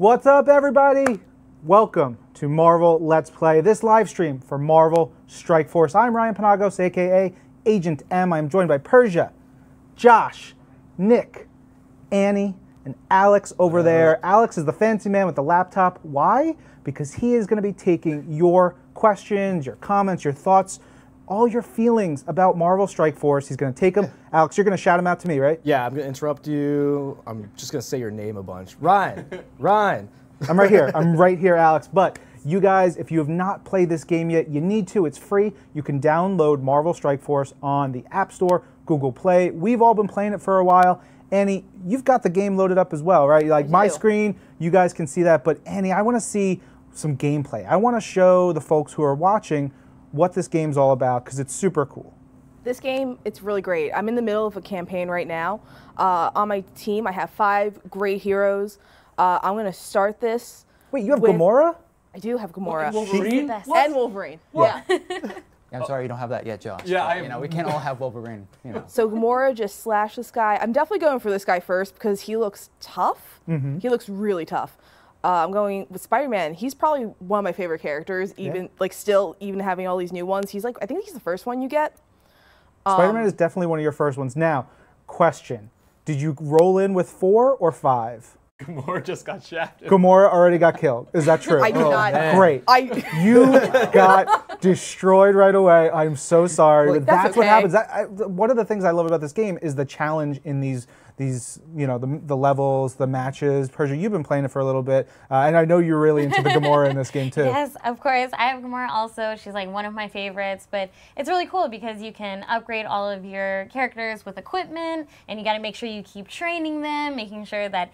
What's up, everybody? Welcome to Marvel Let's Play, this live stream for Marvel Strike Force. I'm Ryan Penagos, aka Agent M. I'm joined by Persia, Josh, Nick, Annie, and Alex over there. Alex is the fancy man with the laptop. Why? Because he is going to be taking your questions, your comments, your thoughts, all your feelings about Marvel Strike Force. He's going to take them. Alex, you're going to shout them out to me, right? Yeah, I'm going to interrupt you. I'm just going to say your name a bunch. Ryan. Ryan. I'm right here. I'm right here, Alex. But you guys, if you have not played this game yet, you need to. It's free. You can download Marvel Strike Force on the App Store, Google Play. We've all been playing it for a while. Annie, you've got the game loaded up as well, right? Like my screen, you guys can see that. But Annie, I want to see some gameplay. I want to show the folks who are watching what this game's all about, because it's super cool. This game, it's really great. I'm in the middle of a campaign right now. On my team, I have 5 great heroes. I'm going to start this. Wait, you have Gamora? I do have Gamora. Wolverine? And Wolverine. What? Yeah. I'm sorry you don't have that yet, Josh. Yeah, but, we can't all have Wolverine. So Gamora just slashed this guy. I'm definitely going for this guy first because he looks tough. He looks really tough. I'm going with Spider-Man. He's probably one of my favorite characters, even even having all these new ones. He's like, I think he's the first one you get. Spider-Man is definitely one of your first ones. Now, question. Did you roll in with 4 or 5? Gamora just got shafted. Gamora already got killed. Is that true? I did not. Man. Great. You got destroyed right away. I'm so sorry. Well, but that's what okay. happens. One of the things I love about this game is the challenge in these the levels, the matches. Persia, you've been playing it for a little bit, and I know you're really into the Gamora in this game too. Yes, of course. I have Gamora also. She's like one of my favorites, but it's really cool because you can upgrade all of your characters with equipment, and you got to make sure you keep training them, making sure that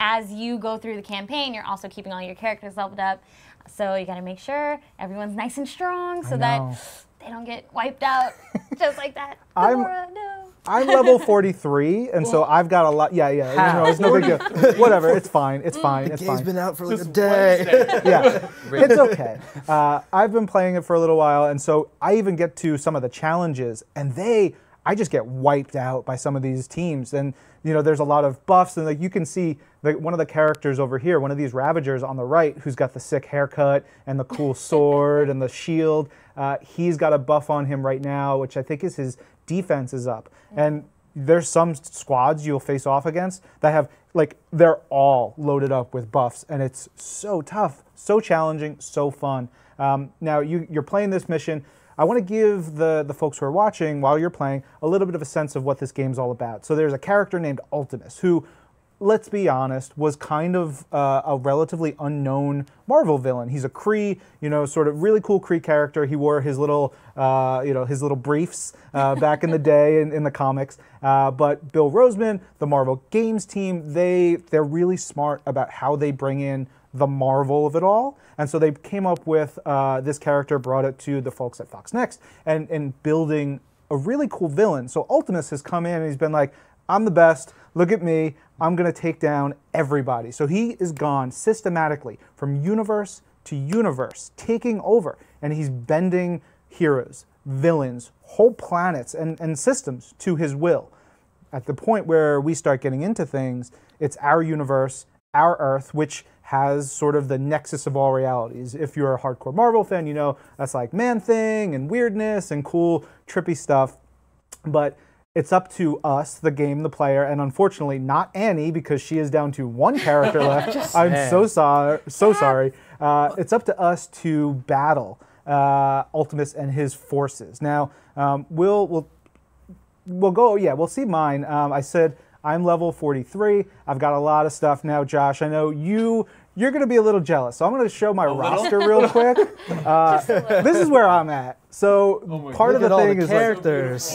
as you go through the campaign, you're also keeping all your characters leveled up. So you got to make sure everyone's nice and strong so that they don't get wiped out just like that. Gamora, no. I'm level 43, and so I've got a lot. Yeah. No, it's no big deal. Whatever, it's fine. It's fine. It's Game's fine. been out for like a day. Yeah, it's okay. I've been playing it for a little while, and so I even get to some of the challenges, and I just get wiped out by some of these teams. And there's a lot of buffs, and like you can see one of the characters over here, one of these Ravagers on the right, who's got the sick haircut and the cool sword and the shield. He's got a buff on him right now, which I think is his defense is up. And there's some squads you'll face off against that have, they're all loaded up with buffs, and it's so tough, so challenging, so fun. Now, you're playing this mission. I want to give the folks who are watching, while you're playing, a little bit of a sense of what this game's all about. So there's a character named Ultimus, who, let's be honest, was kind of a relatively unknown Marvel villain. He's a Kree, sort of really cool Kree character. He wore his little, his little briefs back in the day in the comics. But Bill Roseman, the Marvel Games team, they're really smart about how they bring in the Marvel of it all. And so they came up with this character, brought it to the folks at Fox Next, and building a really cool villain. So Ultimus has come in and he's been like, I'm the best, look at me, I'm gonna take down everybody. So he is gone systematically from universe to universe, taking over, and he's bending heroes, villains, whole planets and systems to his will. At the point where we start getting into things, it's our universe, our Earth, which has sort of the nexus of all realities. If you're a hardcore Marvel fan, that's like Man-Thing and weirdness and cool, trippy stuff. But it's up to us, the game, the player, and unfortunately not Annie, because she is down to 1 character left. I'm so sorry. It's up to us to battle Ultimus and his forces. Now, we'll go. Yeah, we'll see mine. I said I'm level 43. I've got a lot of stuff now, Josh. I know you're going to be a little jealous, so I'm going to show my roster real quick. This is where I'm at. So part of the thing is characters.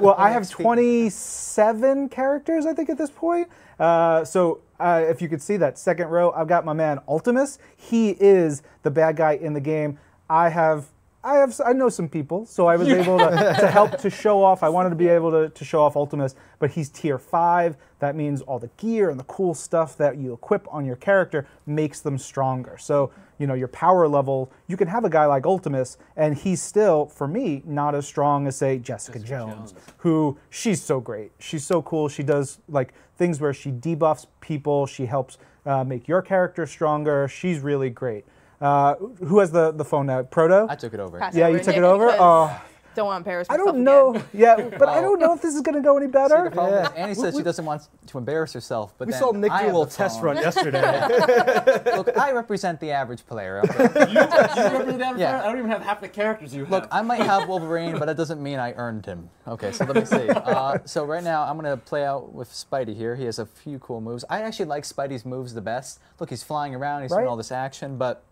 Well, I have 27 characters, I think, at this point. If you could see that second row, I've got my man Ultimus. He is the bad guy in the game. I know some people, so I was able to help to show off. I wanted to be able to show off Ultimus, but he's tier 5. That means all the gear and the cool stuff that you equip on your character makes them stronger. So, your power level, you can have a guy like Ultimus, and he's still, for me, not as strong as, say, Jessica Jones, who, she's so great. She's so cool. She does, things where she debuffs people. She helps make your character stronger. She's really great. Who has the phone now? Proto? I took it over. Pass Yeah, over you took Nick it over? because Oh. Don't want to embarrass I myself don't know. again. Yeah, but I don't know if this is going to go any See, better. the problem is Annie says she doesn't want to embarrass herself, but We then saw Nick I do a have little the test phone. run yesterday. Look, I represent the average player. Okay? You remember that? Yeah. I don't even have half the characters you have. Look, I might have Wolverine, but that doesn't mean I earned him. Okay, so let me see. So right now, I'm going to play out with Spidey here. He has a few cool moves. I actually like Spidey's moves the best. Look, he's flying around, he's doing Right. all this action, but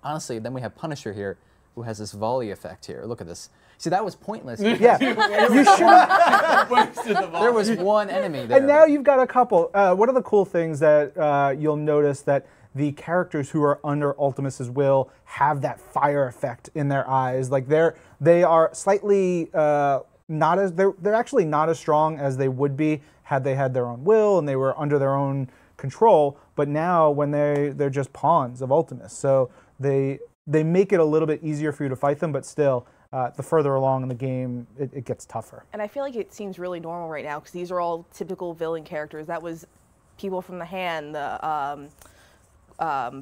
honestly, then we have Punisher here, who has this volley effect here. Look at this. See, that was pointless. Yeah, you should. There was one enemy there. And now you've got a couple. One of the cool things that you'll notice that the characters who are under Ultimus's will have that fire effect in their eyes. Like they are slightly not as they're actually not as strong as they would be had they had their own will and they were under their own control. But now when they're just pawns of Ultimus, so they make it a little bit easier for you to fight them, but still. The further along in the game, it gets tougher. And I feel like it seems really normal right now because these are all typical villain characters. That was people from the Hand, the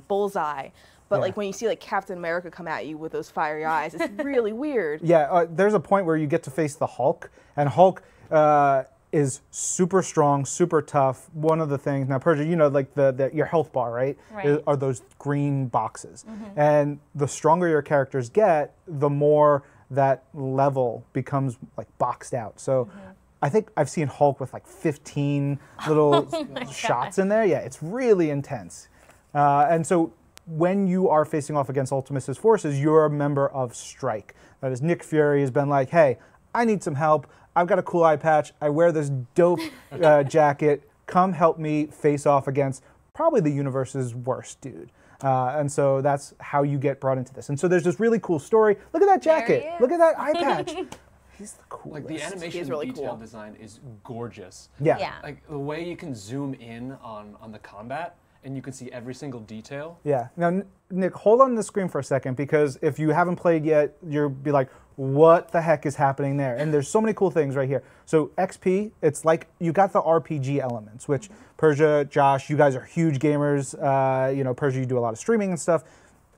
Bullseye. But Yeah. like when you see like Captain America come at you with those fiery eyes, it's really weird. Yeah, there's a point where you get to face the Hulk, and Hulk is super strong, super tough. One of the things now, Persia, you know, like your health bar, right? Right. Are those green boxes, and the stronger your characters get, the more that level becomes like boxed out. So. I think I've seen Hulk with like 15 little shots in there. Yeah, it's really intense. And so when you are facing off against Ultimus's forces, you're a member of Strike. That is, Nick Fury has been like, hey, I need some help. I've got a cool eye patch. I wear this dope jacket. Come help me face off against probably the universe's worst dude. And so that's how you get brought into this. And so there's this really cool story. Look at that jacket. There he is. Look at that eye patch. He's the coolest. Like the animation He's really detail cool. design is gorgeous. Yeah. Yeah. Like the way you can zoom in on the combat and you can see every single detail. Yeah. Now, Nick, hold on the screen for a second, because if you haven't played yet, you'll be like, what the heck is happening there? And there's so many cool things right here. So XP, it's like you got the RPG elements, which Persia, Josh, you guys are huge gamers. You know, Persia, you do a lot of streaming and stuff.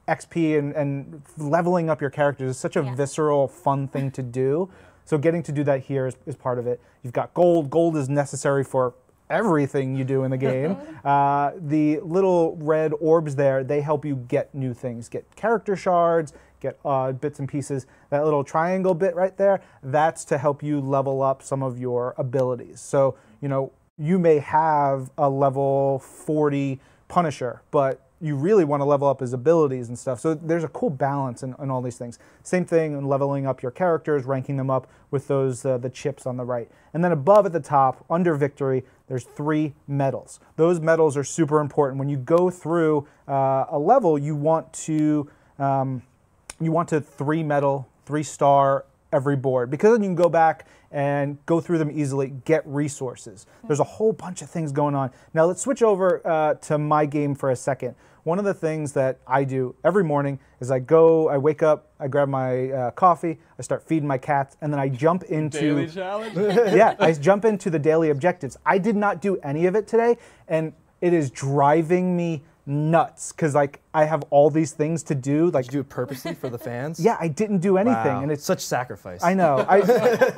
XP and leveling up your characters is such a Yeah. visceral, fun thing to do. So getting to do that here is part of it. You've got gold. Gold is necessary for everything you do in the game. The little red orbs there, they help you get new things, get character shards, get bits and pieces. That little triangle bit right there, that's to help you level up some of your abilities. So, you know, you may have a level 40 Punisher, but you really want to level up his abilities and stuff. So there's a cool balance in all these things. Same thing in leveling up your characters, ranking them up with those the chips on the right. And then above at the top, under victory, there's 3 medals. Those medals are super important. When you go through a level, you want to 3 medal, 3-star every board, because then you can go back and go through them easily, get resources. There's a whole bunch of things going on. Now let's switch over to my game for a second. One of the things that I do every morning is I wake up, I grab my coffee, I start feeding my cats, and then I jump into Daily challenge. yeah, I jump into the daily objectives. I did not do any of it today, and it is driving me nuts because like I have all these things to do. Like, Did you do it purposely for the fans? yeah, I didn't do anything, Wow. and it's Such sacrifice. I know. I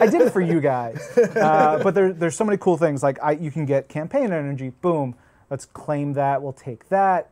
did it for you guys. But there's so many cool things. Like you can get campaign energy. Boom. Let's claim that. We'll take that.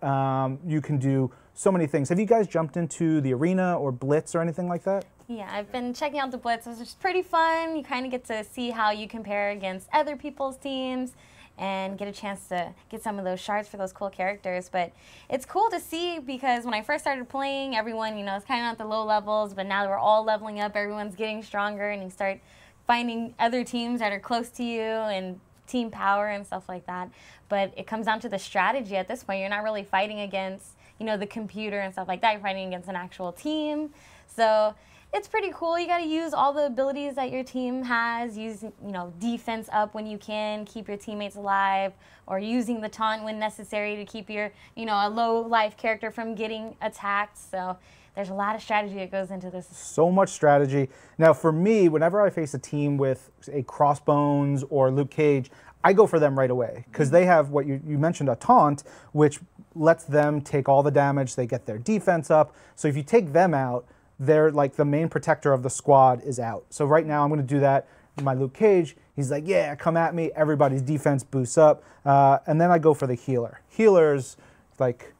You can do so many things. Have you guys jumped into the arena or Blitz or anything like that? Yeah, I've been checking out the Blitz. It's just pretty fun. You kind of get to see how you compare against other people's teams and get a chance to get some of those shards for those cool characters. But it's cool to see because when I first started playing, everyone, you know, is kind of at the low levels, but now that we're all leveling up, everyone's getting stronger, and you start finding other teams that are close to you and team power and stuff like that. But it comes down to the strategy at this point. You're not really fighting against, you know, the computer and stuff like that. You're fighting against an actual team. So it's pretty cool. You got to use all the abilities that your team has. Use, you know, defense up when you can, keep your teammates alive, or using the taunt when necessary to keep your, you know, a low life character from getting attacked. So there's a lot of strategy that goes into this. So much strategy. Now, for me, whenever I face a team with a Crossbones or Luke Cage, I go for them right away because they have what you mentioned, a taunt, which lets them take all the damage. They get their defense up. So if you take them out, they're like the main protector of the squad is out. So right now I'm going to do that. My Luke Cage, he's like, yeah, come at me. Everybody's defense boosts up. And then I go for the healer. Healers, like,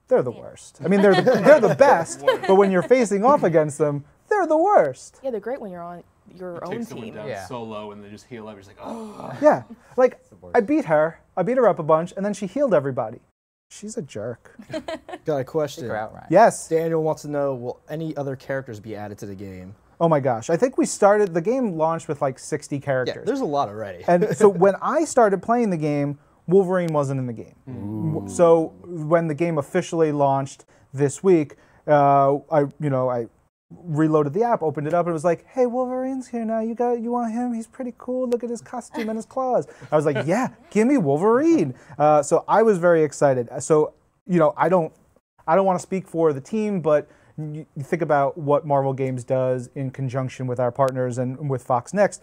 they're the worst. I mean, they're the best, but when you're facing off against them, they're the worst. Yeah, they're great when you're on your own Take someone team. down Yeah. so low and they just heal up. You're just like, oh. Yeah, like, I beat her up a bunch, and then she healed everybody. She's a jerk. Got a question. Figure out, Ryan. Yes. Daniel wants to know, will any other characters be added to the game? Oh my gosh. I think the game launched with like 60 Yeah, characters. there's a lot already. And so when I started playing the game, Wolverine wasn't in the game. So when the game officially launched this week, I reloaded the app, opened it up, and it was like, "Hey, Wolverine's here now. You want him? He's pretty cool. Look at his costume and his claws." I was like, "Yeah, give me Wolverine." So I was very excited. So I don't want to speak for the team, but you think about what Marvel Games does in conjunction with our partners and with Fox Next.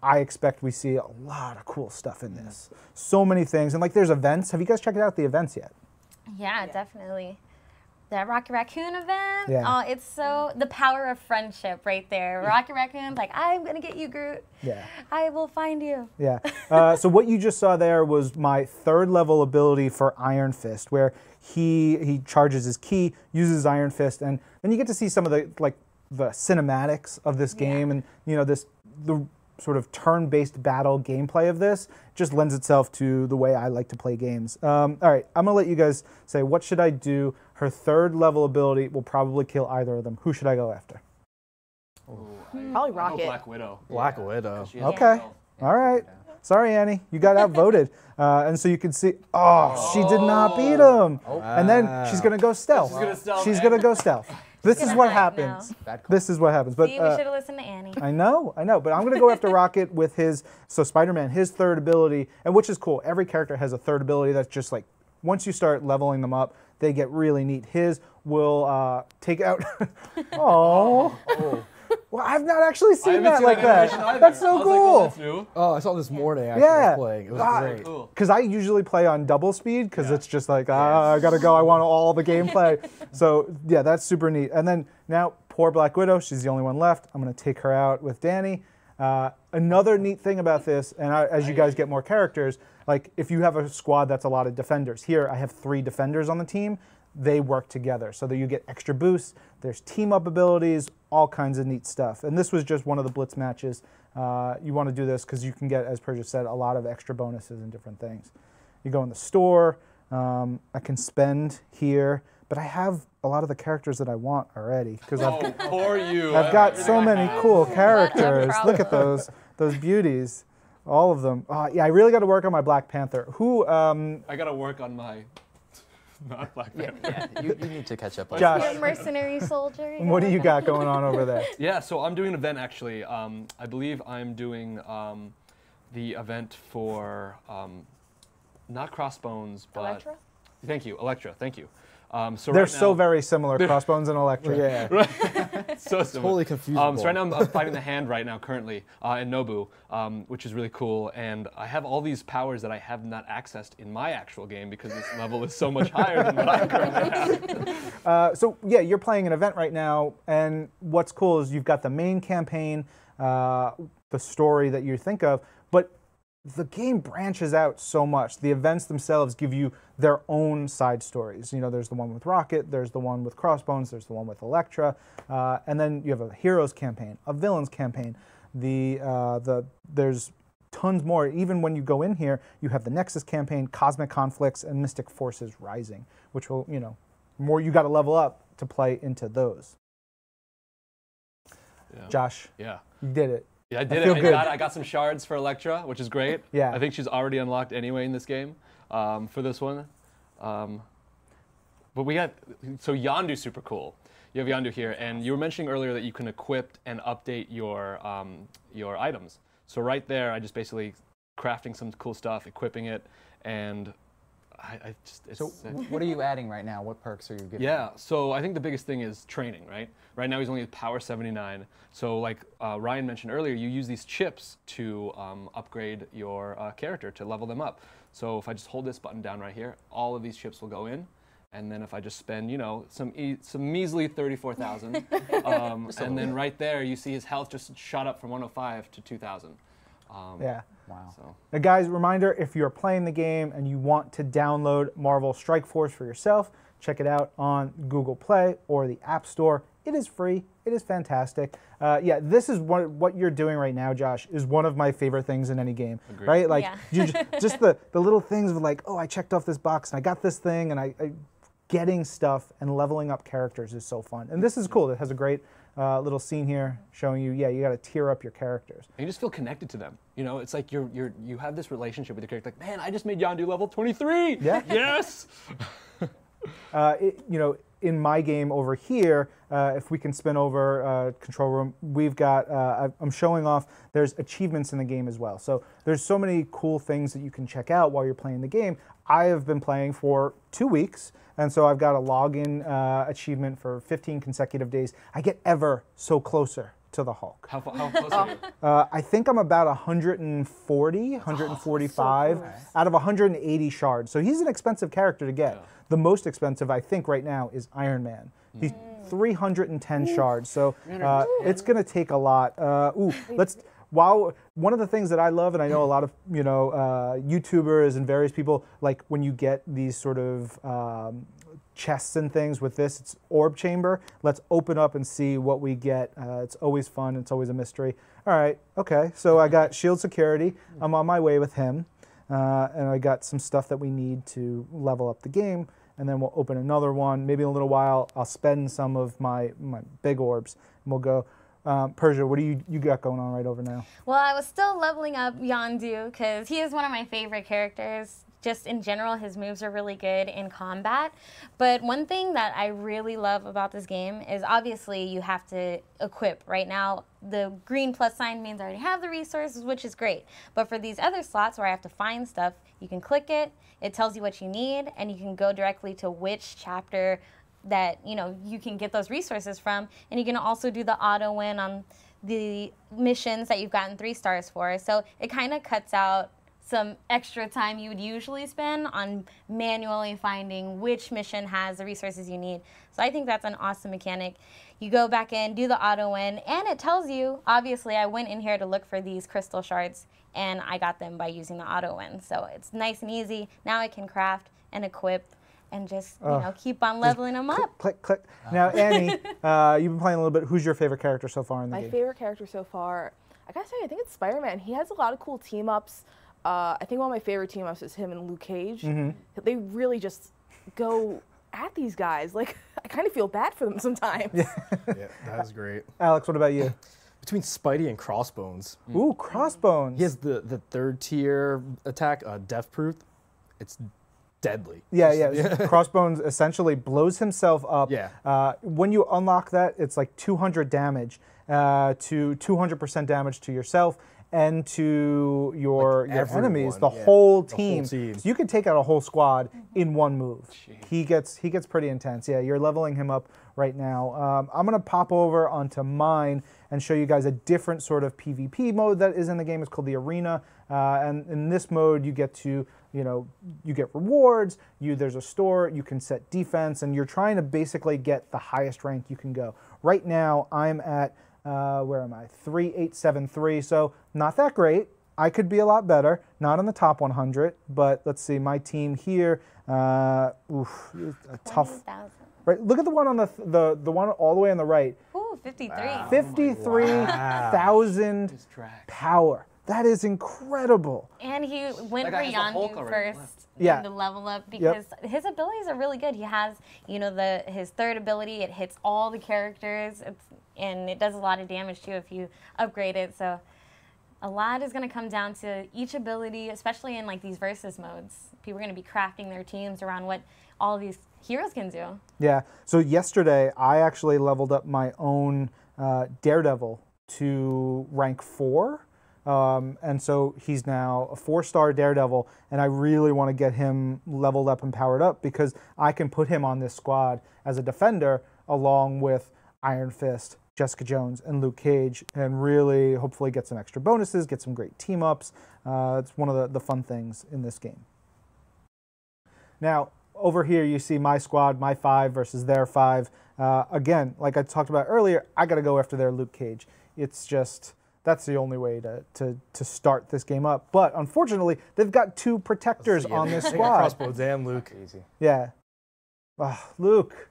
I expect we see a lot of cool stuff in this. So many things. And like there's events. Have you guys checked out the events yet? Yeah, definitely. That Rocket Raccoon event. Yeah. Oh, it's so the power of friendship right there. Rocket Raccoon's like, I'm gonna get you, Groot. Yeah. I will find you. Yeah. So what you just saw there was my 3rd level ability for Iron Fist, where he charges his ki, uses Iron Fist, and then you get to see some of the cinematics of this game, and the sort of turn-based battle gameplay of this just lends itself to the way I like to play games. All right, I'm gonna let you guys say, what should I do? Her 3rd level ability will probably kill either of them. Who should I go after? Probably I'll go Rocket. Black Widow. Black Widow. She has Okay. stealth. All right. Sorry, Annie. You got outvoted. And so you can see, she did not beat him. And then she's going to go stealth. She's gonna stealth She's going to go stealth. This is gonna what hide happens. now. Bad call. This is what happens. But See, we should have listened to Annie. I know. But I'm going to go after Rocket with Spider-Man, his 3rd ability, and which is cool. Every character has a 3rd ability that's just like, once you start leveling them up, they get really neat. His will take out, oh. Well, I've not actually I seen haven't that seen like animation that. either. That's so I was like, oh, cool. that's new. Oh, I saw this morning actually. I Yeah. was playing. It was Ah, great. Cool. Because I usually play on double speed because Yeah. it's just like, I gotta go. I want all the gameplay. So yeah, that's super neat. And then now, poor Black Widow, she's the only one left. I'm gonna take her out with Danny. Another neat thing about this, and as you guys get more characters, like if you have a squad that's a lot of defenders. Here, I have 3 defenders on the team. They work together so that you get extra boosts. There's team up abilities, all kinds of neat stuff. And this was just one of the Blitz matches. You want to do this because you can get, as Persia said, a lot of extra bonuses and different things. You go in the store. I can spend here, but I have a lot of the characters that I want already because Oh, poor you. I've got so many cool characters. problem. Look at those beauties, all of them. Yeah, I really got to work on my Black Panther. Who? I gotta work on my not Black Panther. Yeah, you need to catch up on Josh. You're a mercenary soldier. What do you got going on over there? Yeah, so I'm doing an event actually. I believe I'm doing the event for not Crossbones, but Elektra? Thank you, Elektra. Thank you. So They're right so now, very similar, Crossbones and Elektra. Yeah. so similar. Totally confused. So right now I'm fighting the hand right now currently in Nobu, which is really cool. And I have all these powers that I have not accessed in my actual game because this level is so much higher than what I currently have. So yeah, you're playing an event right now, and what's cool is you've got the main campaign, the story that you think of, but the game branches out so much. The events themselves give you their own side stories. There's the one with Rocket, there's the one with Crossbones, there's the one with Elektra, and then you have a heroes campaign, a villains campaign. There's tons more. Even when you go in here, you have the Nexus campaign, Cosmic Conflicts, and Mystic Forces Rising, which will, more you got to level up to play into those. Yeah. Josh, Yeah. you did it. Yeah, I did feel it. good. I got some shards for Elektra, which is great. Yeah. I think she's already unlocked anyway in this game for this one. But we got, so Yondu's super cool. You have Yondu here, and you were mentioning earlier that you can equip and update your items. So right there, I just basically crafting some cool stuff, equipping it, and I just, it's So sick. what are you adding right now? What perks are you giving? Yeah, so I think the biggest thing is training, right? Right now he's only at power 79. So like Ryan mentioned earlier, you use these chips to upgrade your character, to level them up. So if I just hold this button down right here, all of these chips will go in. And then if I just spend, you know, some measly 34,000, and then right there you see his health just shot up from 105 to 2,000. Yeah. Wow. So. Now, guys, reminder, if you're playing the game and you want to download Marvel Strike Force for yourself, check it out on Google Play or the App Store. It is free. It is fantastic. Yeah, this is what you're doing right now, Josh, is one of my favorite things in any game. Agreed. Right? Like, Yeah. you just the little things of like, oh, I checked off this box and I got this thing, and I getting stuff and leveling up characters is so fun. And this is cool. It has a great little scene here showing you, yeah, you got to tier up your characters. And you just feel connected to them. You know, it's like you have this relationship with your character. Like, man, I just made Yondu level 23. Yeah. Yes. You know, in my game over here, if we can spin over control room, we've got, I'm showing off, there's achievements in the game as well. So there's so many cool things that you can check out while you're playing the game. I have been playing for 2 weeks, and so I've got a login achievement for 15 consecutive days. I get ever so closer to the Hulk. How close are you? I think I'm about 140, 145 out of 180 shards. So he's an expensive character to get. Yeah. The most expensive, I think, right now is Iron Man. He's 310 shards. So it's going to take a lot. One of the things that I love, and I know a lot of YouTubers and various people, like when you get these sort of chests and things with this, it's orb chamber. Let's open up and see what we get. It's always fun. It's always a mystery. All right, okay. So I got shield security. I'm on my way with him, and I got some stuff that we need to level up the game. And then we'll open another one. Maybe in a little while, I'll spend some of my big orbs, and we'll go. Persia, what do you got going on right over now? Well, I was still leveling up Yondu because he is one of my favorite characters. Just in general, his moves are really good in combat. But one thing that I really love about this game is obviously you have to equip. Right now, the green plus sign means I already have the resources, which is great. But for these other slots where I have to find stuff, you can click it, it tells you what you need, and you can go directly to which chapter that you can get those resources from, and you can also do the auto win on the missions that you've gotten 3 stars for. So it kind of cuts out some extra time you would usually spend on manually finding which mission has the resources you need. So I think that's an awesome mechanic. You go back in, do the auto win, and it tells you, obviously I went in here to look for these crystal shards, and I got them by using the auto win. So it's nice and easy. Now I can craft and equip and just keep on leveling them up. Click, click. Now, Annie, you've been playing a little bit. Who's your favorite character so far in the game? My favorite character so far, I gotta say, I think it's Spider-Man. He has a lot of cool team-ups. I think one of my favorite team-ups is him and Luke Cage. They really just go at these guys. Like, I kind of feel bad for them sometimes. Yeah, that was great. Alex, what about you? Between Spidey and Crossbones, Ooh, Crossbones. he has the 3rd tier attack, Death Proof. It's deadly. Yeah. Crossbones essentially blows himself up. Yeah. When you unlock that, it's like 200 damage to 200% damage to yourself and to your enemies, everyone, the yeah. whole The whole team. team. So you can take out a whole squad in one move. He gets pretty intense. Yeah, you're leveling him up right now. I'm gonna pop over onto mine and show you guys a different sort of PvP mode that is in the game. It's called the Arena, and in this mode you get to you get rewards. There's a store. You can set defense, and you're trying to basically get the highest rank you can go. Right now I'm at where am I? 3873. So not that great. I could be a lot better. Not in the top 100, but let's see. My team here, a tough. 20,000. Right. Look at the one on the one all the way on the right. Ooh, 53. 53,000 Just drag. power. That is incredible. And he went That for guy has the Hulk Yondu already. first Yeah. in the level up because his abilities are really good. He has, his 3rd ability. It hits all the characters, and it does a lot of damage too if you upgrade it. So a lot is going to come down to each ability, especially in like these versus modes. People are going to be crafting their teams around what all these heroes can do. Yeah. So yesterday I actually leveled up my own Daredevil to rank 4. And so he's now a 4-star Daredevil, and I really want to get him leveled up and powered up because I can put him on this squad as a defender along with Iron Fist, Jessica Jones, and Luke Cage, and really hopefully get some extra bonuses, get some great team ups. It's one of the fun things in this game. Now, over here you see my squad, my 5 versus their 5. Again, like I talked about earlier, I got to go after their Luke Cage. It's just, that's the only way to start this game up. But unfortunately, they've got 2 protectors on this squad. Crossbow, damn Luke. Easy. Yeah. Luke,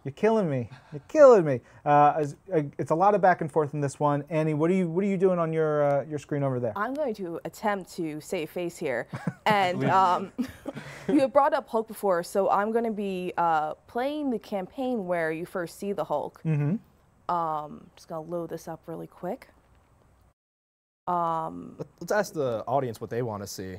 you're killing me. You're killing me. It's a lot of back and forth in this one. Annie, what are you doing on your screen over there? I'm going to attempt to save face here. And you had brought up Hulk before, so I'm going to be playing the campaign where you first see the Hulk. Mm-hmm. Just going to load this up really quick. Let's ask the audience what they want to see.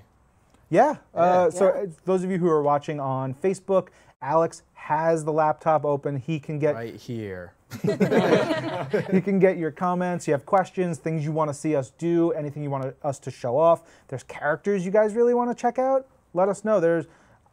Yeah. So Yeah. those of you who are watching on Facebook, Alex has the laptop open. He can get Right here. you can get your comments. You have questions, things you want to see us do, anything you want us to show off. There's characters you guys really want to check out. Let us know.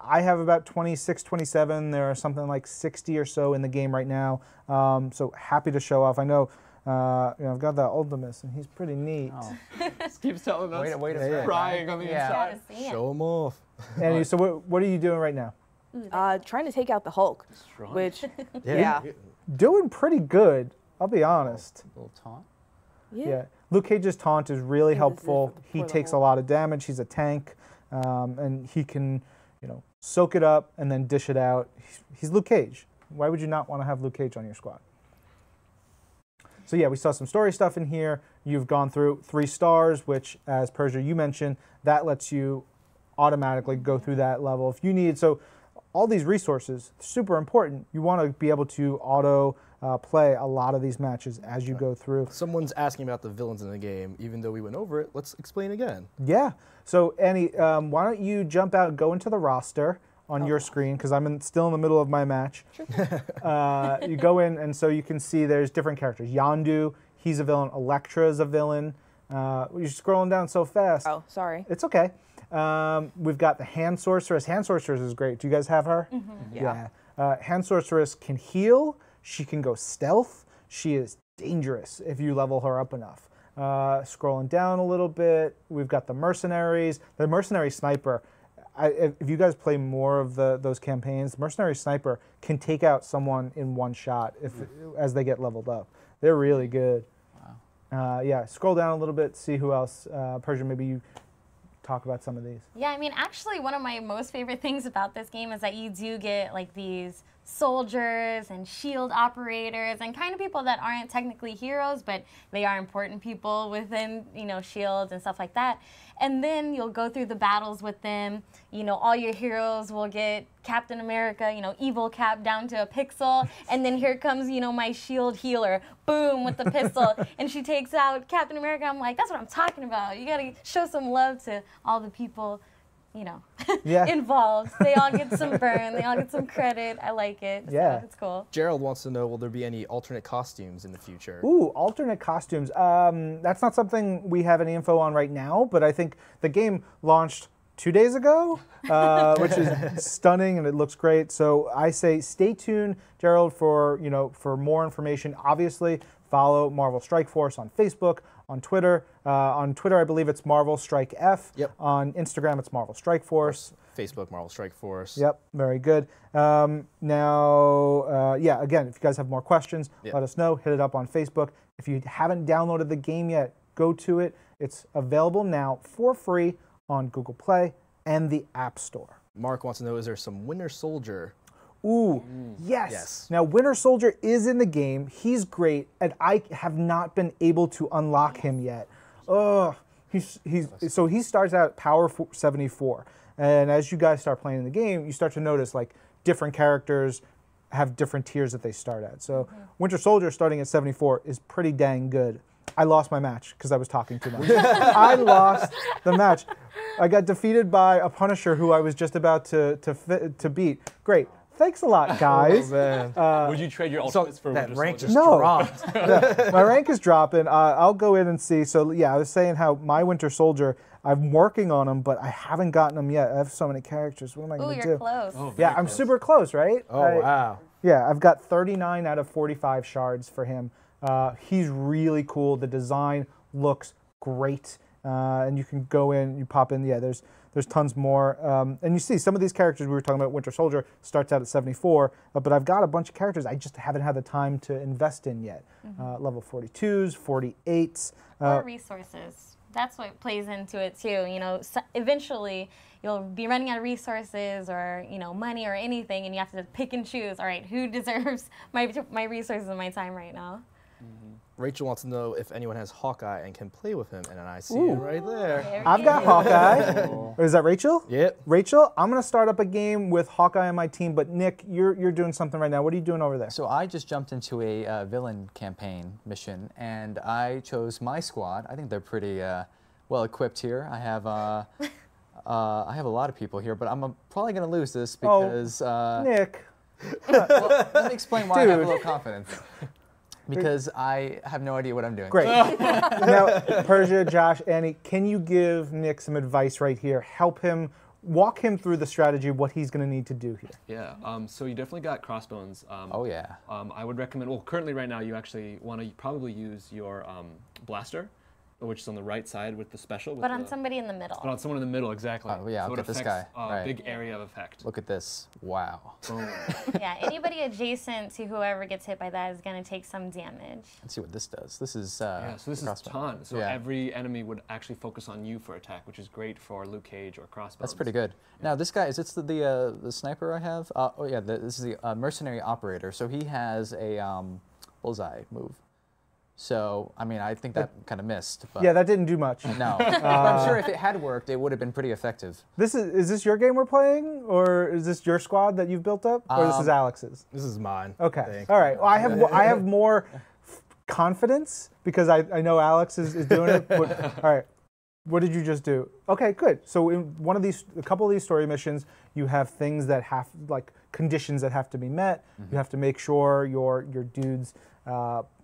I have about 26, 27. There are something like 60 or so in the game right now. So happy to show off. I know. I've got that Ultimus, and he's pretty neat. Oh. Just keeps telling us, Wait a minute. crying on the inside. Gotta see it. Show them off. Annie, so what are you doing right now? Trying to take out the Hulk, Strong. which, yeah. Doing pretty good, I'll be honest. A little taunt. Yeah. Luke Cage's taunt is really helpful. He for the takes a Hulk. lot of damage. He's a tank, and he can, soak it up and then dish it out. He's Luke Cage. Why would you not want to have Luke Cage on your squad? So yeah, we saw some story stuff in here. You've gone through 3 stars, which, as Persia, you mentioned, that lets you automatically go through that level if you need. So all these resources, super important. You want to be able to auto play a lot of these matches as you go through. Someone's asking about the villains in the game. Even though we went over it, let's explain again. Yeah. So Annie, why don't you jump out and go into the roster on your screen, because I'm still in the middle of my match. You go in, and so you can see there's different characters. Yondu, he's a villain. Elektra is a villain. You're scrolling down so fast. Oh, sorry. It's okay. We've got the Hand Sorceress. Hand Sorceress is great. Do you guys have her? Mm-hmm. Yeah. Hand Sorceress can heal. She can go stealth. She is dangerous if you level her up enough. Scrolling down a little bit, we've got the Mercenaries. The Mercenary Sniper, if you guys play more of those campaigns, the Mercenary Sniper can take out someone in one shot as they get leveled up. They're really good. Wow. Yeah, scroll down a little bit, see who else. Persia, maybe you talk about some of these. Yeah, I mean, actually, one of my most favorite things about this game is that you do get like these soldiers and shield operators and kind of people that aren't technically heroes, but they are important people within, shields and stuff like that. And then you'll go through the battles with them. All your heroes will get Captain America, evil Cap down to a pixel. And then here comes, my shield healer, boom, with the pistol. And she takes out Captain America. I'm like, that's what I'm talking about. You got to show some love to all the people, Yeah. involved. They all get some burn. They all get some credit. I like it. Yeah. So it's cool. Gerald wants to know, will there be any alternate costumes in the future? Ooh, alternate costumes. That's not something we have any info on right now, but I think the game launched 2 days ago, which is stunning and it looks great. So I say stay tuned, Gerald, for more information. Obviously, follow Marvel Strike Force on Facebook, on Twitter. On Twitter, I believe it's Marvel Strike F. Yep. On Instagram, it's Marvel Strike Force. Facebook, Marvel Strike Force. Yep, very good. Again, if you guys have more questions, let us know. Hit it up on Facebook. If you haven't downloaded the game yet, go to it. It's available now for free on Google Play and the App Store. Mark wants to know, is there some Winter Soldier? Ooh, yes. Now, Winter Soldier is in the game. He's great, and I have not been able to unlock him yet. So he starts out at Power 74, and as you guys start playing the game, you start to notice like different characters have different tiers that they start at. So Winter Soldier starting at 74 is pretty dang good. I lost my match because I was talking too much. I lost the match. I got defeated by a Punisher who I was just about to beat. Great. Thanks a lot, guys. man. Would you trade your So ultimates for that Winter rank Soldier? just No. dropped. My rank is dropping. I'll go in and see. So yeah, I was saying how my Winter Soldier, I'm working on him, but I haven't gotten him yet. I have so many characters. What am I Ooh, going to you're do? close. Oh, Yeah, very I'm close. super close, right? Oh, wow. Yeah, I've got 39 out of 45 shards for him. He's really cool. The design looks great. And you can go in, you pop in. Yeah, there's tons more. And you see some of these characters we were talking about. Winter Soldier starts out at 74, but I've got a bunch of characters I just haven't had the time to invest in yet. Level 42s, 48s. Or resources. That's what plays into it too. You know, eventually you'll be running out of resources or money or anything, and you have to pick and choose. All right, who deserves my resources and my time right now? Rachel wants to know if anyone has Hawkeye and can play with him, and I see it right there. There I've you got go. Hawkeye. Is that Rachel? Yep. Rachel, I'm going to start up a game with Hawkeye on my team, but Nick, you're doing something right now. What are you doing over there? So I just jumped into a villain campaign mission, and I chose my squad. I think they're pretty well equipped here. I have I have a lot of people here, but I'm probably going to lose this because. Nick. Well, let me explain why I have a Dude. little confidence. Because I have no idea what I'm doing. Great. Now, Persia, Josh, Annie, can you give Nick some advice right here? Help him, walk him through the strategy, what he's going to need to do here. Yeah, so you definitely got crossbones. Oh yeah. I would recommend, well, currently right now you actually want to probably use your blaster, which is on the right side with the special. But on somebody in the middle. But on someone in the middle, exactly. Oh, yeah, so I'll it get this affects guy, a right. big area of effect. Look at this. Wow. Boom. Yeah, anybody adjacent to whoever gets hit by that is going to take some damage. Let's see what this does. This is Yeah, so this is a crossbow. ton. So Yeah. every enemy would actually focus on you for attack, which is great for Luke Cage or crossbows. That's pretty good. Now this guy, is this the sniper I have? Oh yeah, this is the mercenary operator. So he has a bullseye move. So I mean, I think that kind of missed. But Yeah, that didn't do much. no. But I'm sure if it had worked, it would have been pretty effective. Is this your game we're playing, or is this your squad that you've built up, or this is Alex's? This is mine. I Okay. think. All right. Well, I have more confidence because I know Alex is doing it. But, all right. What did you just do? Okay, good. So in a couple of these story missions, you have things that have like conditions that have to be met. You have to make sure your dudes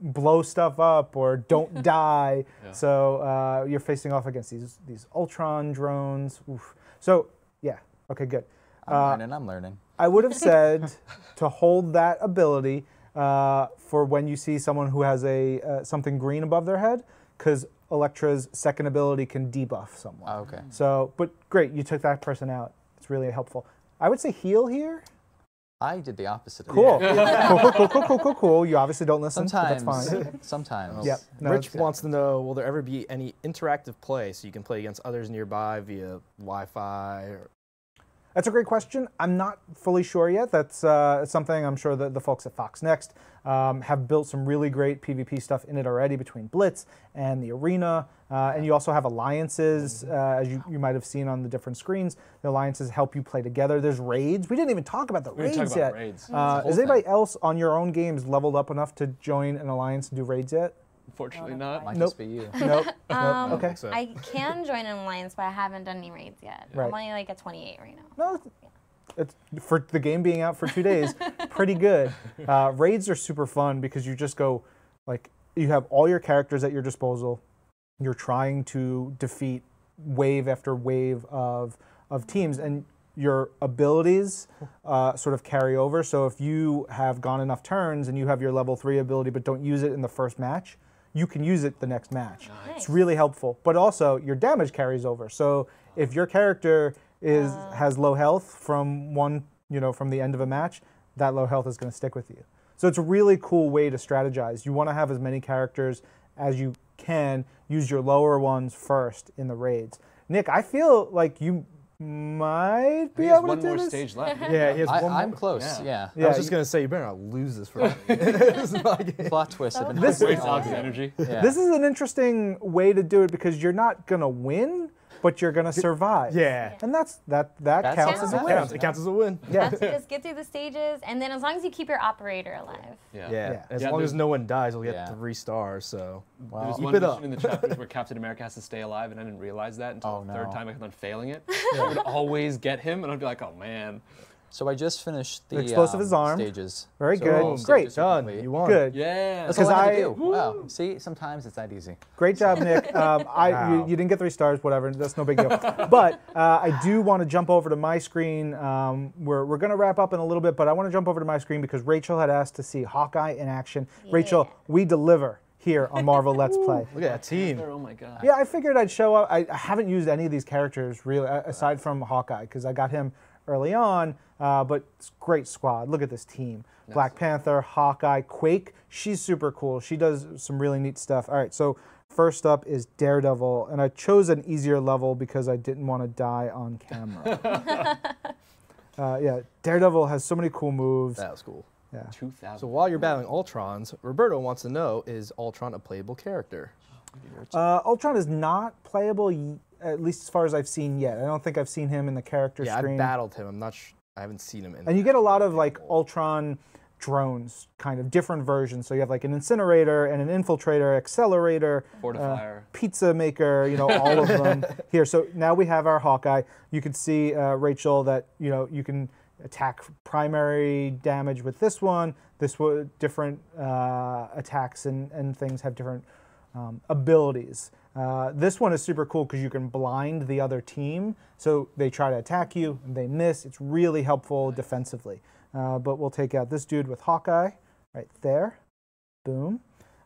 blow stuff up or don't die. Yeah. So you're facing off against these Ultron drones. Oof. So yeah. Okay, good. I'm learning. I would have said to hold that ability for when you see someone who has something green above their head, because Elektra's second ability can debuff someone. Oh, okay. So, but great, you took that person out. It's really helpful. I would say heal here. I did the opposite. Of Cool. that. Cool. You obviously don't listen, but Sometimes. that's fine. Sometimes. Yep. No, Rich it's- wants to know, will there ever be any interactive play so you can play against others nearby via Wi-Fi? Or... That's a great question. I'm not fully sure yet. That's something I'm sure that the folks at Fox Next have built some really great PvP stuff in it already between Blitz and the Arena. And you also have alliances, as you might have seen on the different screens. The alliances help you play together. There's raids. We didn't even talk about the We didn't raids talk yet. about raids. Is anybody else on your own games leveled up enough to join an alliance and do raids yet? Unfortunately not. Might Nope. just be you. Nope. Nope. Okay. So. I can join an alliance, but I haven't done any raids yet. Right. I'm only like at 28 right now. No, it's for the game being out for 2 days, pretty good. Raids are super fun because you just go, like, you have all your characters at your disposal. You're trying to defeat wave after wave of teams, and your abilities sort of carry over. So if you have gone enough turns and you have your level 3 ability but don't use it in the first match, you can use it the next match. Nice. It's really helpful. But also your damage carries over. So if your character has low health from from the end of a match, that low health is going to stick with you. So it's a really cool way to strategize. You want to have as many characters as you can. Use your lower ones first in the raids. Nick, I feel like you might be He has able one to do more this. stage left. Yeah, he has one I'm more. close. Yeah. Yeah. I was just going to say, you better not lose this for me. This is my game. Plot twist. I've been This- hoping Waste all Alex's year. energy. Yeah. This is an interesting way to do it because you're not going to win, but you're going to survive. Yeah. And that That's counts as a how it win. counts. It counts as a win. Yeah. Just get through the stages, and then as long as you keep your operator alive. Yeah. Yeah. As Yeah, long as there's- no one dies, we'll get Yeah. 3 stars. So There's keep one it mission up. in the chapters where Captain America has to stay alive, and I didn't realize that until Oh, the third no. time I kept on failing it. I would always get him, and I'd be like, oh man. So I just finished the Explosive is armed. stages. Very So good. all Great. stages are Done. complete. You won. Good. Yeah. That's all I had to Because do. Wow. See, sometimes it's that easy. Great job, Nick. Wow. You didn't get 3 stars, whatever. That's no big deal. But I do want to jump over to my screen. We're going to wrap up in a little bit, but I want to jump over to my screen because Rachel had asked to see Hawkeye in action. Rachel, we deliver here on Marvel Let's Play. Look at that team. Oh my god. Yeah, I figured I'd show up. I haven't used any of these characters really, aside from Hawkeye, because I got him early on. But it's a great squad. Look at this team. Black Panther, Hawkeye, Quake. She's super cool. She does some really neat stuff. All right, so first up is Daredevil, and I chose an easier level because I didn't want to die on camera. Yeah, Daredevil has so many cool moves. That was cool. Yeah. 2000. So while you're battling Ultrons, Roberto wants to know, is Ultron a playable character? Ultron is not playable, at least as far as I've seen yet. I don't think I've seen him in the character Yeah, screen. I battled him. I'm not I haven't seen him in And you get a lot of like Ultron drones, kind of different versions. So you have like an incinerator and an infiltrator, accelerator, Fortifier. pizza maker, all of them here. So now we have our Hawkeye. You can see, Rachel, that you can attack primary damage with this one. Different attacks and things have different abilities. This one is super cool because you can blind the other team, so they try to attack you and they miss. It's really helpful defensively. But we'll take out this dude with Hawkeye right there. Boom.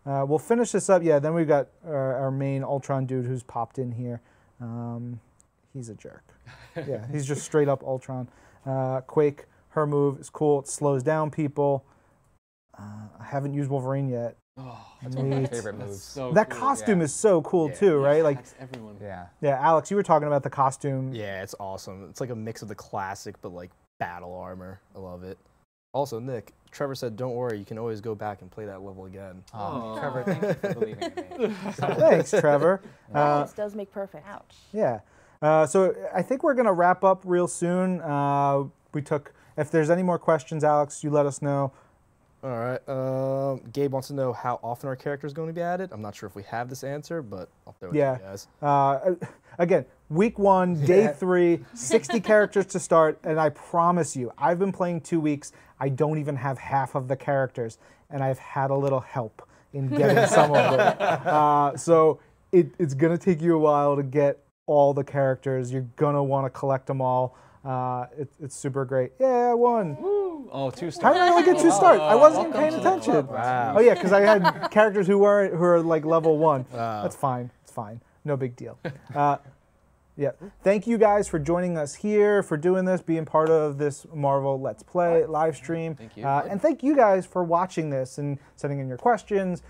We'll finish this up. Yeah, then we've got our main Ultron dude who's popped in here. He's a jerk. Yeah, he's just straight up Ultron. Quake, her move is cool. It slows down people. I haven't used Wolverine yet. Oh, That's one of my Neat. favorite that's moves. so That cool. costume Yeah. is so cool too, right? Like, Attacks everyone. Yeah. yeah, Alex, you were talking about the costume. Yeah, it's awesome. It's like a mix of the classic, but like battle armor. I love it. Also, Nick, Trevor said, don't worry, you can always go back and play that level again. Oh, Trevor, thank you for believing in me. Thanks, Trevor. Practice does make perfect. Ouch. Yeah. So I think we're going to wrap up real soon. If there's any more questions, Alex, you let us know. All right. Gabe wants to know how often our character is going to be added. I'm not sure if we have this answer, but I'll throw it to you guys. Again, week 1, day 3, 60 characters to start, and I promise you, I've been playing 2 weeks. I don't even have half of the characters, and I've had a little help in getting some of them. So it's going to take you a while to get all the characters. You're going to want to collect them all. It's super great. Yeah, I won. Oh, 2 stars. How did I only get 2 stars? I wasn't even paying attention. Wow. Oh yeah, because I had characters who are like level 1. That's fine. It's fine. No big deal. Yeah. Thank you guys for joining us here, for doing this, being part of this Marvel Let's Play live stream. Thank you. And thank you guys for watching this and sending in your questions,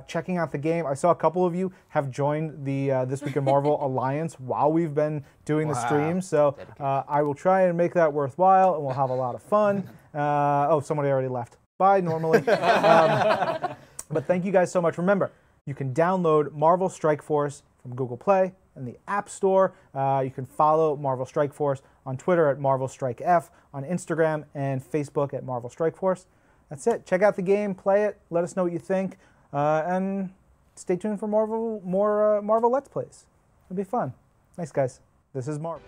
checking out the game. I saw a couple of you have joined the This Week in Marvel Alliance while we've been doing the stream. So I will try and make that worthwhile, and we'll have a lot of fun. Oh, somebody already left. Bye, normally. But thank you guys so much. Remember, you can download Marvel Strike Force from Google Play in the App Store. You can follow Marvel Strike Force on Twitter at Marvel Strike F, on Instagram and Facebook at Marvel Strike Force. That's it. Check out the game, play it, let us know what you think, and stay tuned for more Marvel Let's Plays. It'll be fun. Thanks, guys. This is Marvel.